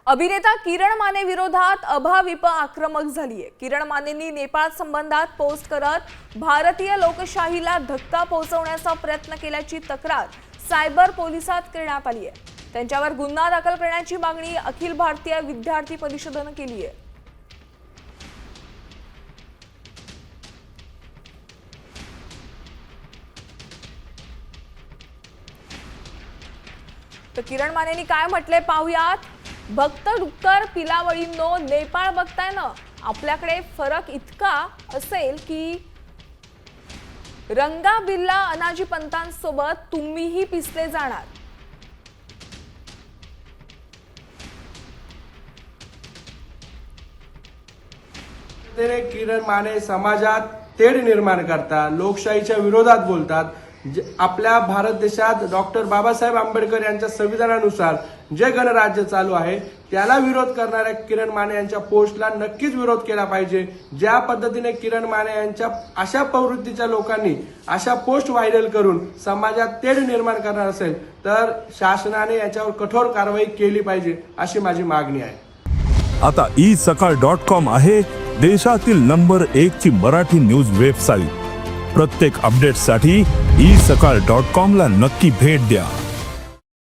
अभिनेता किरण माने विरोधात अभाविप आक्रमक झालीये। किरण मानेंनी नेपाळ संबंधात पोस्ट करत भारतीय लोकशाहीला धक्का पोहोचवण्याचा प्रयत्न केल्याची तक्रार सायबर पोलिसात करण्यात आली आहे। त्यांच्यावर गुन्हा दाखल करण्याची मागणी अखिल भारतीय विद्यार्थी परिषदेने केली आहे। तर किरण मानेंनी काय म्हटले पाहूयात। भक्त डुक्कर पिलावळींनो, नेपाळ बघताय ना, आपल्याकडे फरक इतका असेल की रंगा बिल्ला अनाजी पंतांसोबत तुम्हीही पिसले जाणार। किरण माने समाजात तेढ निर्माण करतात, लोकशाहीच्या विरोधात बोलतात। आपल्या भारत देशात डॉक्टर बाबासाहेब आंबेडकर यांच्या संविधानानुसार जे गणराज्य चालू आहे त्याला विरोध करणाऱ्या किरण माने यांच्या पोस्टला नक्कीच विरोध केला पाहिजे। ज्या पद्धतीने किरण माने यांच्या अशा प्रवृत्तीच्या लोकांनी अशा पोस्ट व्हायरल करून समाजात तेढ निर्माण करणार असेल तर शासनाने याच्यावर कठोर कारवाई केली पाहिजे अशी माझी मागणी आहे। आता isakal.com आहे देशातील नंबर 1 ची मराठी न्यूज वेबसाईट। प्रत्येक अपडेटसाठी isakal.com ला नक्की भेट द्या।